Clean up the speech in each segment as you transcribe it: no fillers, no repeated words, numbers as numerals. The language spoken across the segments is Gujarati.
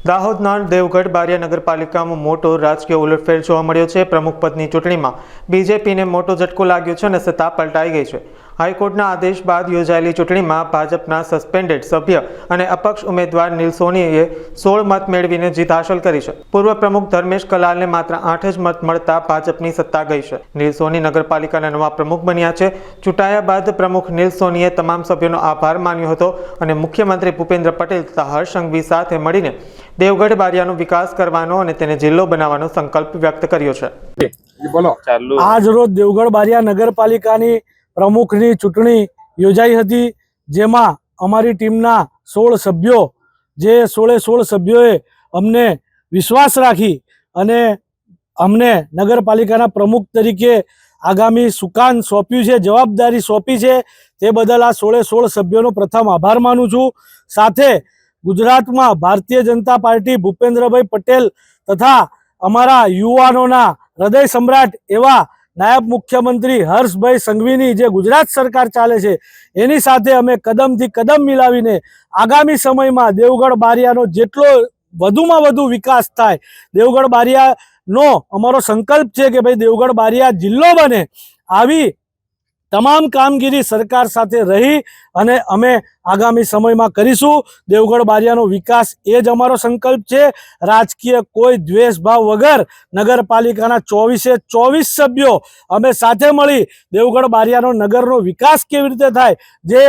દાહોદના દેવગઢ બારિયા નગરપાલિકામાં મોટો રાજકીય ઉલટફેર જોવા મળ્યો છે। પ્રમુખ પદની ચૂંટણીમાં બીજેપીને મોટો ઝટકો લાગ્યો છે અને સત્તા પલટાઈ ગઈ છે। હાઈકોર્ટના આદેશ બાદ યોજાયેલી ચૂંટણીમાં ભાજપના સસ્પેન્ડેડ સભ્ય અને અપક્ષ ઉમેદવાર નીલ સોનીએ 16 મત મેળવીને જીત હાંસલ કરી છે। પૂર્વ પ્રમુખ ધર્મેશ કલાલને માત્ર 8 જ મત મળતા ભાજપની સત્તા ગઈ છે। નીલ સોની નગરપાલિકાના નવા પ્રમુખ બન્યા છે। ચૂંટાયા બાદ પ્રમુખ નીલ સોનીએ તમામ સભ્યોનો આભાર માન્યો હતો અને મુખ્યમંત્રી ભૂપેન્દ્ર પટેલ તથા હર્ષ સંઘવી સાથે મળીને દેવગઢ બારિયાનો વિકાસ કરવાનો અને તેને જિલ્લો બનાવવાનો સંકલ્પ વ્યક્ત કર્યો છે। આજ રોજ દેવગઢ બારિયા નગરપાલિકાની પ્રમુખની ચૂંટણી યોજાઈ હતી, જેમાં અમારી ટીમના 16 સભ્યો જે 16 સભ્યોએ અમને વિશ્વાસ રાખી અને અમને નગરપાલિકાના પ્રમુખ તરીકે આગામી સુકાન સોંપ્યું છે, જવાબદારી સોંપી છે, તે બદલ આ 16 સભ્યોનો પ્રથમ આભાર માનું છું। સાથે ગુજરાતમાં ભારતીય જનતા પાર્ટી ભૂપેન્દ્રભાઈ પટેલ તથા અમારા યુવાનોના હૃદય સમ્રાટ એવા નાયબ મુખ્યમંત્રી હર્ષભાઈ સંઘવીની જે ગુજરાત સરકાર ચાલે છે એની સાથે અમે કદમથી કદમ મિલાવીને આગામી સમયમાં દેવગઢ બારિયાનો જેટલો વધુમાં વધુ વિકાસ થાય, દેવગઢ બારિયાનો અમારો સંકલ્પ છે કે ભાઈ દેવગઢ બારિયા જિલ્લો બને, આવી તમામ કામગીરી સરકાર સાથે રહી અને અમે આગામી સમયમાં કરીશું। દેવગઢ બારિયાનો વિકાસ એ જ અમારો સંકલ્પ છે। રાજકીય કોઈ દ્વેષભાવ વગર નગરપાલિકાના 24 સભ્યો અમે સાથે મળી દેવગઢ બારિયાનો નગરનો વિકાસ કેવી રીતે થાય, જે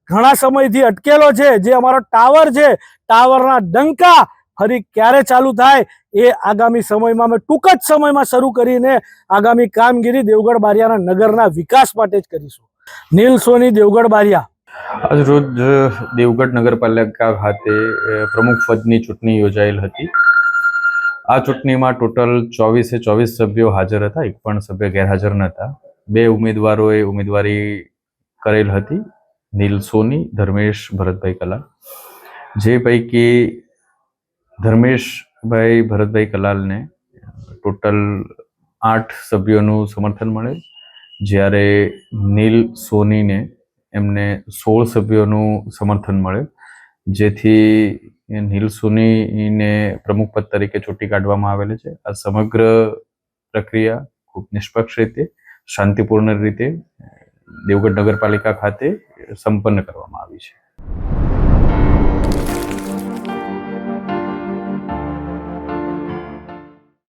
ઘણા સમયથી અટકેલો છે, જે અમારો ટાવર છે, ટાવરના ડંકા ફરી ક્યારે ચાલુ થાય એ આગામી સમયમાં અમે ટૂંક જ સમયમાં શરૂ કરીને આગામી કામગીરી દેવગઢ બારિયાના નગરના વિકાસ માટે જ કરીશું। નીલ સોની, દેવગઢ બારિયા। આજ રોજ દેવગઢ નગરપાલિકા ખાતે પ્રમુખ પદની ચૂંટણી યોજાયેલ હતી। આ ચૂંટણીમાં ટોટલ 24 સભ્યો હાજર હતા, એક પણ સભ્ય ગેરહાજર નહોતા। 2 ઉમેદવારોએ ઉમેદવારી કરેલ હતી, નીલ સોની, ધર્મેશ ભરતભાઈ કલાલ। જે પૈકી ધર્મેશભાઈ ભરતભાઈ કલાલને ટોટલ 8 સભ્યોનું સમર્થન મળેલ, જ્યારે નીલ સોનીને એમને 16 સભ્યોનું સમર્થન મળે, જેથી નીલ સોનીને પ્રમુખ પદ તરીકે ચૂંટી કાઢવામાં આવેલ છે। આ સમગ્ર પ્રક્રિયા ખૂબ નિષ્પક્ષ રીતે, શાંતિપૂર્ણ રીતે દેવગઢ નગરપાલિકા ખાતે સંપન્ન કરવામાં